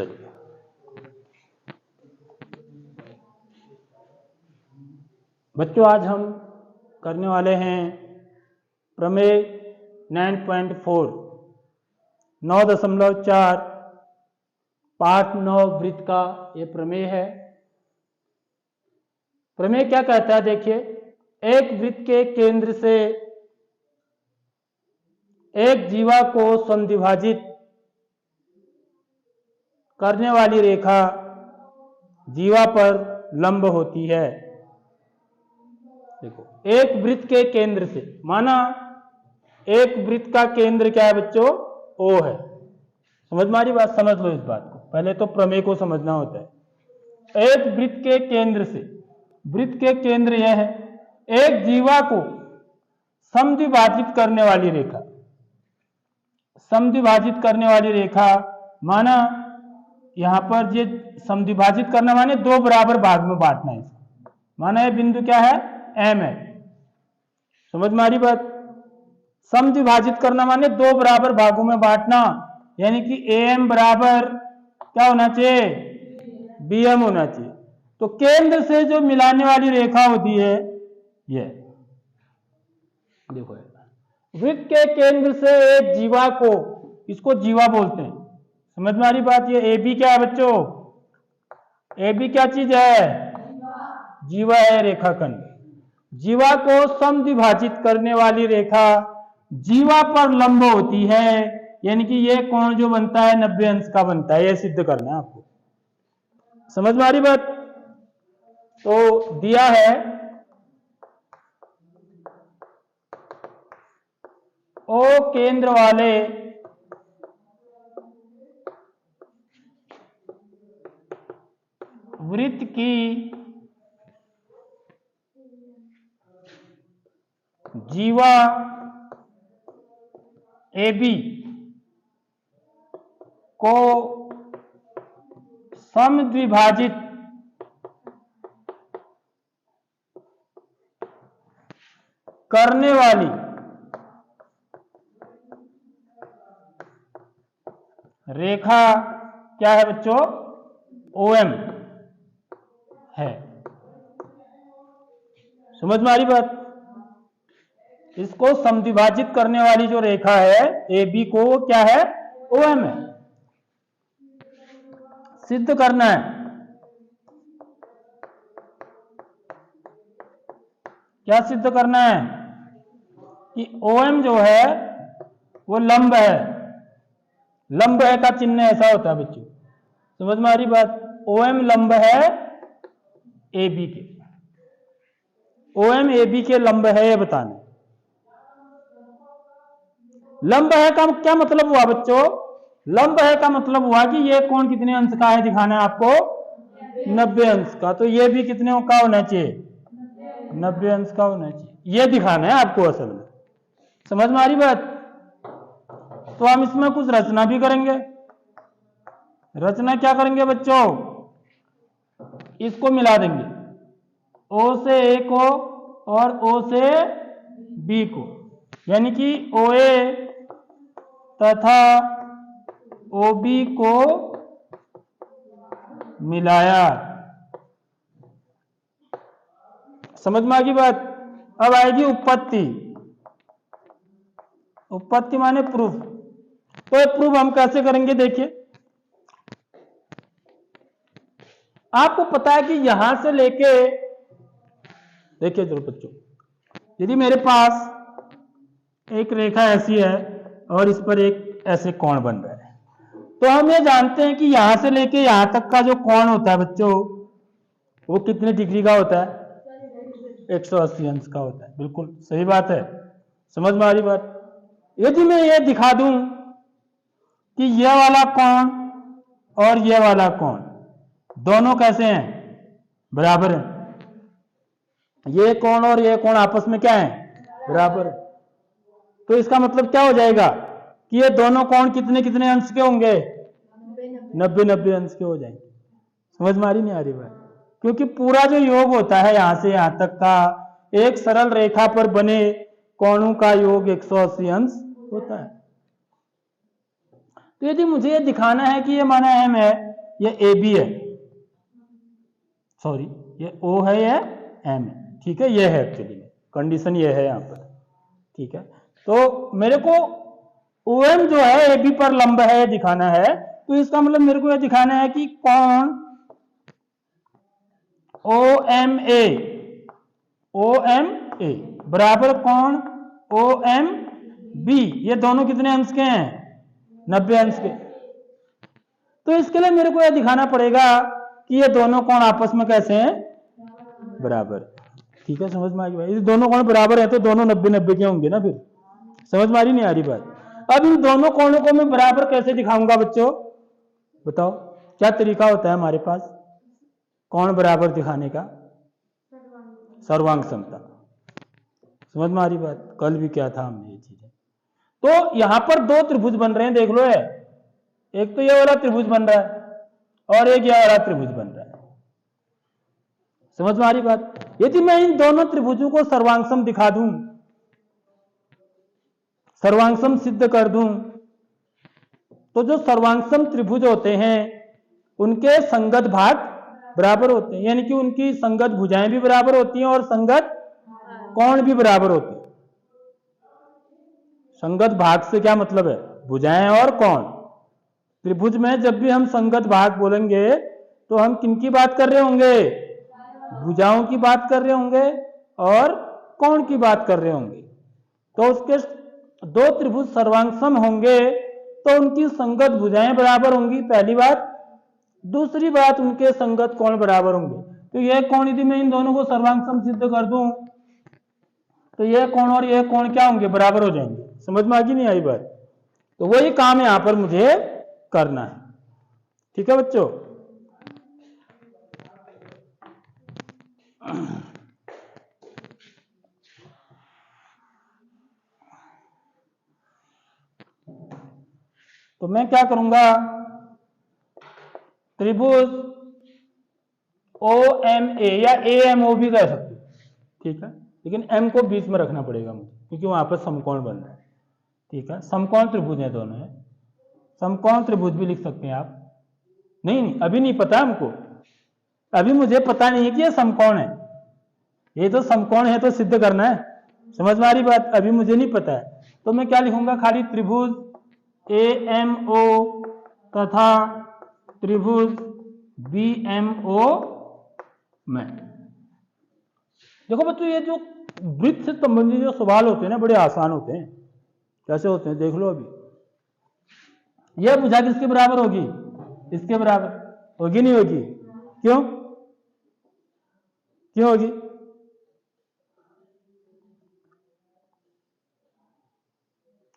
चलिए बच्चों, आज हम करने वाले हैं प्रमेय 9.4 9.4 पार्ट 9 वृत्त का ये प्रमेय है। प्रमेय क्या कहता है, देखिए, एक वृत्त के केंद्र से एक जीवा को समद्विभाजित करने वाली रेखा जीवा पर लंब होती है। देखो, एक वृत्त के केंद्र से, माना एक वृत्त का केंद्र क्या है बच्चों, O है। समझ में आ रही बात? समझ लो इस बात को, पहले तो प्रमेय को समझना होता है। एक वृत्त के केंद्र से, वृत्त के केंद्र यह है, एक जीवा को समद्विभाजित करने वाली रेखा, समद्विभाजित करने वाली रेखा, माना यहां पर ये समद्विभाजित करना माने दो बराबर भाग में बांटना है। माना ये बिंदु क्या है, M है। समझ में आ रही बात? समद्विभाजित करना माने दो बराबर भागों में बांटना, यानी कि AM बराबर क्या होना चाहिए, BM होना चाहिए। तो केंद्र से जो मिलाने वाली रेखा होती है ये, देखो, वृत्त के केंद्र से एक जीवा को, इसको जीवा बोलते हैं। समझ में आ रही बात? ये AB क्या है बच्चों, AB क्या चीज है, जीवा है, रेखाखंड। जीवा को समद्विभाजित करने वाली रेखा जीवा पर लंब होती है, यानी कि ये कोण जो बनता है 90 अंश का बनता है। ये सिद्ध करना है आपको। समझ में आ रही बात? तो दिया है O केंद्र वाले वृत्त की जीवा AB को समद्विभाजित करने वाली रेखा क्या है बच्चों, OM है। समझ में आ रही बात? इसको समद्विभाजित करने वाली जो रेखा है AB को, वो क्या है, OM है। सिद्ध करना है, क्या सिद्ध करना है कि OM जो है वो लंब है। लंब है का चिन्ह ऐसा होता है बच्चों। समझ में आ रही बात? OM लंब है AB के, OM AB के लंब है, ये बताना। लंब है का क्या मतलब हुआ बच्चों, लंब है का मतलब हुआ कि ये कोण कितने अंश का है, दिखाना है आपको 90 अंश का। तो ये भी कितने का होना चाहिए, 90 अंश का होना चाहिए, ये दिखाना है आपको असल में। समझ में आ रही बात? तो हम इसमें कुछ रचना भी करेंगे। रचना क्या करेंगे बच्चों, इसको मिला देंगे, O से A को और O से B को, यानी कि OA तथा OB को मिलाया। समझ में आ गई बात? अब आएगी उत्पत्ति। उत्पत्ति माने प्रूफ। तो ये प्रूफ हम कैसे करेंगे, देखिए, आपको पता है कि यहां से लेके, देखिए जरूर बच्चों, यदि मेरे पास एक रेखा ऐसी है और इस पर एक ऐसे कोण बन रहा है, तो हम ये जानते हैं कि यहां से लेके यहां तक का जो कोण होता है बच्चों, वो कितने डिग्री का होता है, 180 अंश का होता है। बिल्कुल सही बात है। समझ में आ रही बात? यदि मैं ये दिखा दूं कि यह वाला कोण और यह वाला कोण दोनों कैसे हैं, बराबर हैं, ये कोण और ये कोण आपस में क्या है, बराबर है, तो इसका मतलब क्या हो जाएगा कि ये दोनों कोण कितने कितने अंश के होंगे, 90 अंश के हो जाएंगे। समझ में आ रही नहीं आ रही बात? क्योंकि पूरा जो योग होता है यहां से यहां तक का, एक सरल रेखा पर बने कोणों का योग 180 अंश होता है। तो यदि मुझे ये दिखाना है कि ये माना M है ये ए बी है, सॉरी ये ओ है, ये एम है, ठीक है, ये है एक्चुअली कंडीशन, ये है यहाँ पर, ठीक है। तो मेरे को ओ एम जो है ए बी पर लंब है दिखाना है, तो इसका मतलब मेरे को यह दिखाना है कि कोण ओ एम ए बराबर कोण ओ एम बी, ये दोनों कितने अंश के हैं, 90 अंश के। तो इसके लिए मेरे को यह दिखाना पड़ेगा कि ये दोनों कोण आपस में कैसे हैं, बराबर, ठीक है, समझ में आ गई। ये दोनों कोण बराबर है तो दोनों 90-90 के होंगे ना, फिर समझ में आ रही नहीं आ रही बात। अब इन दोनों कोणों को मैं बराबर कैसे दिखाऊंगा बच्चों, बताओ क्या तरीका होता है हमारे पास कोण बराबर दिखाने का, सर्वांग समता, समझ में आ रही बात। कल भी क्या था हमने ये चीजें। तो यहां पर दो त्रिभुज बन रहे हैं, देख लो, है एक तो ये वाला त्रिभुज बन रहा है और एक ये वाला त्रिभुज बन रहा है, समझ में आ रही बात। यदि मैं इन दोनों त्रिभुजों को सर्वांगसम दिखा दूं, सर्वांगसम सिद्ध कर दूं, तो जो सर्वांगसम त्रिभुज होते हैं उनके संगत भाग बराबर होते हैं, यानी कि उनकी संगत भुजाएं भी बराबर होती हैं और संगत कोण भी बराबर होते हैं। संगत भाग से क्या मतलब है, भुजाएं और कोण। त्रिभुज में जब भी हम संगत भाग बोलेंगे तो हम किनकी बात कर रहे होंगे, भुजाओं की बात कर रहे होंगे और कोण की बात कर रहे होंगे। तो उसके दो त्रिभुज सर्वांगसम होंगे तो उनकी संगत भुजाएं बराबर होंगी, पहली बात। दूसरी बात, उनके संगत कोण बराबर होंगे। तो यह कोण यदि मैं इन दोनों को सर्वांगसम सिद्ध कर दूं तो यह कोण और यह कोण क्या होंगे, बराबर हो जाएंगे। समझ में आ गई नहीं आई बात। तो वही काम यहां पर मुझे करना है, ठीक है बच्चों। तो मैं क्या करूंगा, त्रिभुज ओ एम ए या ए एम ओ भी कह सकते, ठीक है, लेकिन एम को बीच में रखना पड़ेगा मुझे क्योंकि वहां पर समकोण बन रहा है, ठीक है। समकोण त्रिभुज है दोनों, है समकोण त्रिभुज भी लिख सकते हैं आप। नहीं अभी नहीं पता हमको, अभी मुझे पता नहीं है कि ये समकोण है, ये तो समकोण है तो सिद्ध करना है, समझ में आ रही बात। अभी मुझे नहीं पता है तो मैं क्या लिखूंगा, खाली त्रिभुज ए एम ओ तथा त्रिभुज बी एम ओ में। देखो बच्चों, ये जो वृत्त से संबंधित जो सवाल होते हैं ना, बड़े आसान होते हैं। कैसे होते हैं देख लो। अभी यह भुजा किसके बराबर होगी, इसके बराबर होगी, नहीं होगी, क्यों क्यों होगी,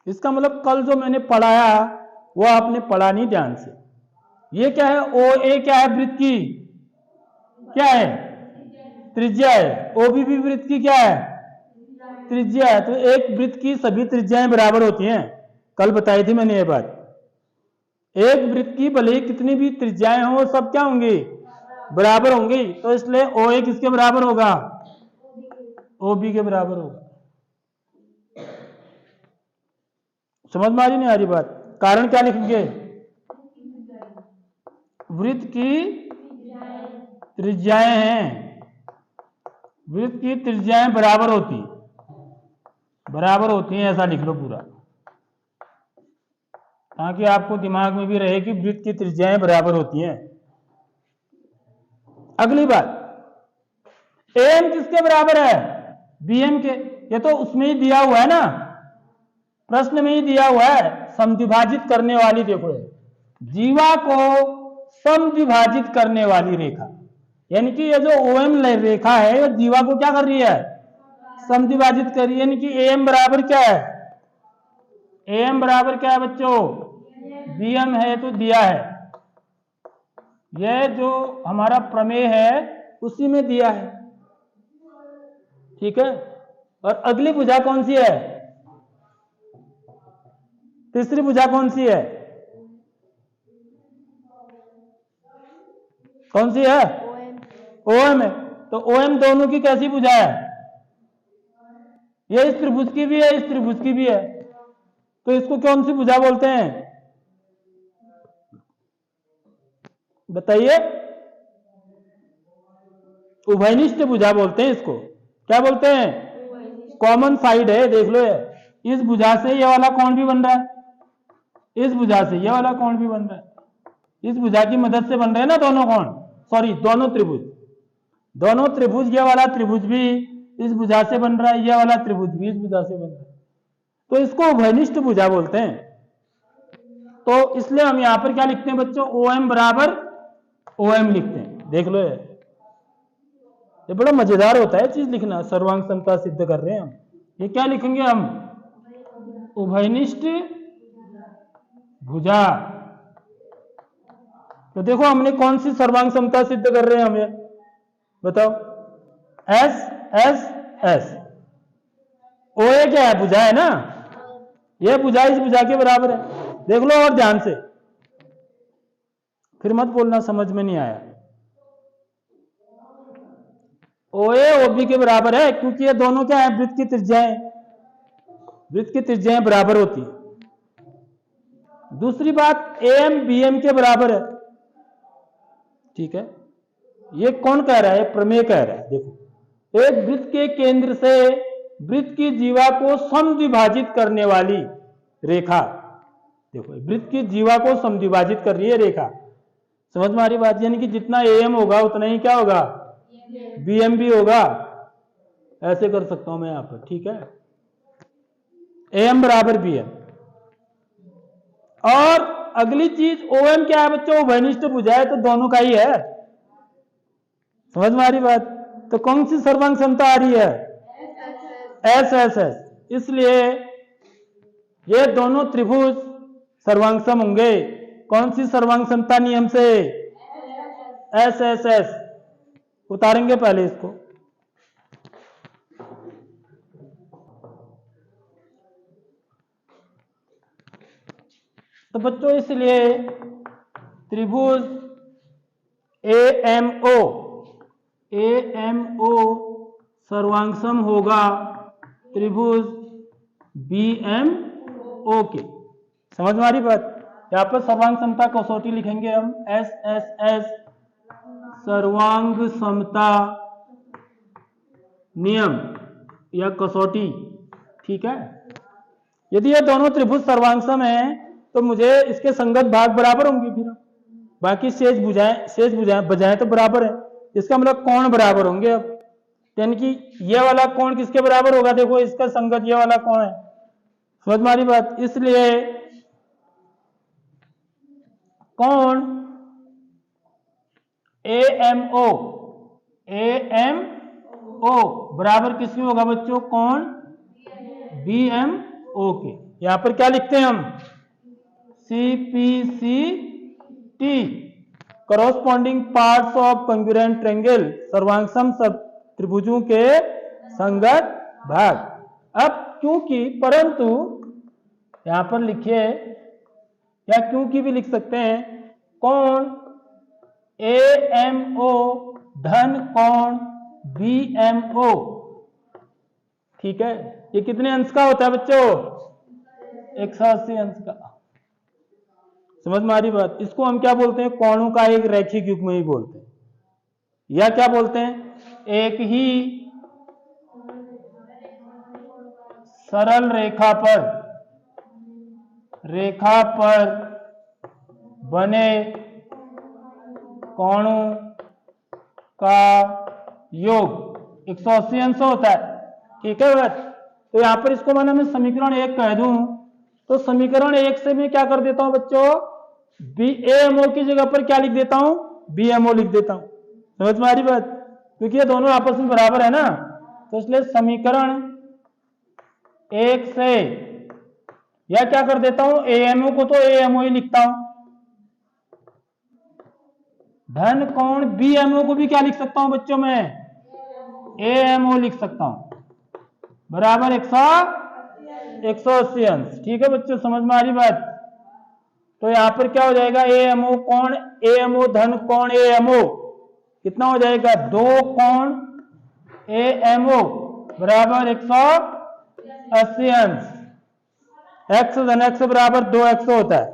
इसका मतलब कल जो मैंने पढ़ाया वो आपने पढ़ा नहीं ध्यान से। ये क्या है, ओ ए क्या है, वृत्त की क्या है, त्रिज्या है। ओ बी भी वृत्त की क्या है, त्रिज्या है। तो एक वृत्त की सभी त्रिज्याएं बराबर होती हैं, कल बताई थी मैंने ये बात। एक वृत्त की भले ही कितनी भी त्रिज्याएं हो, सब क्या होंगी, बराबर होंगी। तो इसलिए ओ ए किसके बराबर होगा, ओ बी के बराबर होगा। समझ में आ रही नहीं आ रही बात। कारण क्या लिखेंगे, वृत्त की त्रिज्याएं हैं, वृत्त की त्रिज्याएं बराबर होती हैं, ऐसा लिख लो पूरा, ताकि आपको दिमाग में भी रहे कि वृत्त की त्रिज्याएं बराबर होती हैं। अगली बात, एम किसके बराबर है, बीएम के। ये तो उसमें ही दिया हुआ है ना, प्रश्न में ही दिया हुआ है, समद्विभाजित करने वाली। देखो जीवा को समद्विभाजित करने वाली रेखा, यानी कि ये जो ओएम रेखा है ये जीवा को क्या कर रही है, समद्विभाजित कर रही है। यानी कि एम बराबर क्या है, एम बराबर क्या है बच्चों, बीएम है, तो दिया है। यह जो हमारा प्रमेय है उसी में दिया है, ठीक है। और अगली भुजा कौन सी है, तीसरी भुजा कौन सी है, कौन सी है, ओएम है। तो ओएम दोनों की कैसी भुजा है, ये इस त्रिभुज की भी है, इस त्रिभुज की भी है। तो इसको कौन सी भुजा बोलते हैं, बताइए, उभयनिष्ठ भुजा बोलते हैं इसको। क्या बोलते हैं? कॉमन साइड है, देख लो ये। इस भुजा से ये वाला कोण भी बन रहा है, इस भुजा से ये वाला कोण भी बन रहा है, इस भुजा की मदद से बन रहे हैं ना दोनों कोण, सॉरी दोनों त्रिभुज। दोनों त्रिभुज, ये वाला त्रिभुज भी इस भुजा से बन रहा है, ये वाला त्रिभुज भी इस भुजा से बन रहा है, तो इसको उभयनिष्ठ भुजा बोलते हैं। तो इसलिए हम यहां पर क्या लिखते हैं बच्चों? OM बराबर OM लिखते हैं। देख लो ये बड़ा मजेदार होता है चीज लिखना। सर्वांग समता सिद्ध कर रहे हैं हम, ये क्या लिखेंगे हम? उभयनिष्ठ भुजा। तो देखो हमने कौन सी सर्वांग समता सिद्ध कर रहे हैं हम, ये बताओ। S S S, OA क्या है? भुजा है ना, ये भुजा इस भुजा के बराबर है। देख लो और ध्यान से, फिर मत बोलना समझ में नहीं आया। OA OB के बराबर है, क्योंकि ये दोनों क्या है? वृत्त की त्रिज्याएं, वृत्त की त्रिज्याएं बराबर होती है। दूसरी बात, AM BM के बराबर है, ठीक है। ये कौन कह रहा है? प्रमेय कह रहा है। देखो, एक वृत्त के केंद्र से वृत्त की जीवा को समद्विभाजित करने वाली रेखा, देखो वृत्त की जीवा को समद्विभाजित कर रही है रेखा, समझ में आ रही बात? यानी कि जितना AM होगा उतना ही क्या होगा? BM भी होगा। ऐसे कर सकता हूं मैं यहां पर, ठीक है। AM बराबर BM। और अगली चीज OM क्या है बच्चों? उभयनिष्ठ भुजा है, तो दोनों का ही है, समझ में आ रही बात? तो कौन सी सर्वांग समता आ रही है? S S S। इसलिए ये दोनों त्रिभुज सर्वांग सम होंगे। कौन सी सर्वांग समता नियम से? S S S। उतारेंगे पहले इसको। तो बच्चों इसलिए त्रिभुज AMO सर्वांगसम होगा त्रिभुज BMO के। समझ में आ रही बात? यहां पर सर्वांग समता कसौटी लिखेंगे हम, SSS सर्वांग समता नियम या कसौटी, ठीक है। यदि ये दोनों त्रिभुज सर्वांगसम है तो मुझे इसके संगत भाग बराबर होंगे, फिर बाकी शेष भुजाएं तो बराबर है, इसका मतलब कोण बराबर होंगे। अब यानी कि ये वाला कोण किसके बराबर होगा? देखो इसका संगत ये वाला कोण है, समझ में आ रही बात? इसलिए कोण AMO बराबर किसके होगा बच्चों? कोण BMO के। यहां पर क्या लिखते हैं हम? CPCT corresponding parts of congruent triangle, सर्वांगसम सब त्रिभुजों के संगत भाग। अब क्योंकि, परंतु यहां पर लिखिए, या क्योंकि भी लिख सकते हैं, कोण AMO धन कोण BMO, ठीक है। ये कितने अंश का होता है बच्चों? 180 अंश का। समझ में आ रही बात? इसको हम क्या बोलते हैं? कोणों का एक रैखिक युग्म ही बोलते हैं, या क्या बोलते हैं? एक ही सरल रेखा पर बने कोणों का योग 180 अंश होता है, ठीक है बस। तो यहां पर इसको मैंने मैं समीकरण 1 कह दूं, तो समीकरण 1 से मैं क्या कर देता हूं बच्चों? AMO की जगह पर क्या लिख देता हूं? BMO लिख देता हूं। समझ में आ रही बात? क्योंकि ये दोनों आपस में बराबर है ना, तो इसलिए समीकरण 1 से या क्या कर देता हूं? AMO को तो AMO ही लिखता हूं, धन कोण BMO को भी क्या लिख सकता हूं बच्चों? मैं AMO लिख सकता हूं, बराबर 180 अंश, ठीक है बच्चों? समझ में आ रही बात? तो यहां पर क्या हो जाएगा? AMO कोण AMO धन कोण AMO कितना हो जाएगा? 2 कोण AMO बराबर 180 अंश। x धन x बराबर 2x होता है।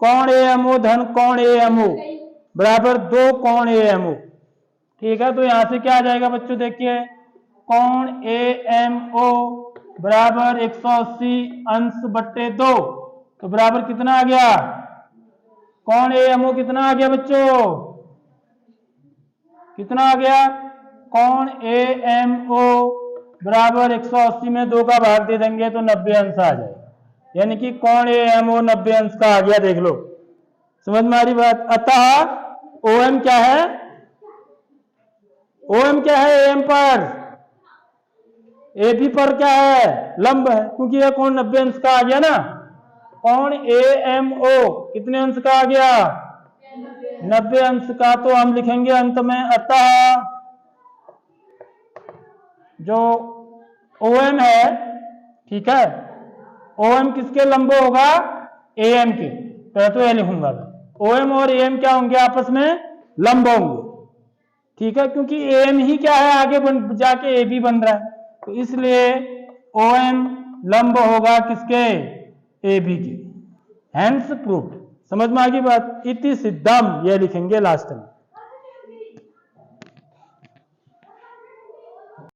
कोण AMO धन कोण AMO बराबर 2 कोण AMO। ठीक है, तो यहां से क्या आ जाएगा बच्चों, देखिए कोण AMO बराबर 180 अंश बट्टे 2, तो बराबर कितना आ गया, कोण AMO कितना आ गया बच्चों, कितना आ गया, कोण AMO बराबर 180 में 2 का भाग दे देंगे तो 90 अंश आ जाएगा, यानी कि कोण AMO 90 अंश का आ गया। देख लो, समझ में आ रही बात। अतः OM क्या है, OM क्या है, AM पर, AB पर क्या है, लंब है, क्योंकि यह कोण 90 अंश का आ गया ना। कोण AMO कितने अंश का आ गया, 90 अंश का, तो हम लिखेंगे अंत में अतः जो OM है, ठीक है, OM किसके लंब होगा, AM के, तो यह लिखूंगा OM और AM क्या होंगे, आपस में लंब होंगे। ठीक है, क्योंकि AM ही क्या है, आगे जाके AB बन रहा है, तो इसलिए OM लंब होगा किसके, AB के। Hence proof. समझ में आ गई बात। इति सिद्धम, यह लिखेंगे लास्ट में।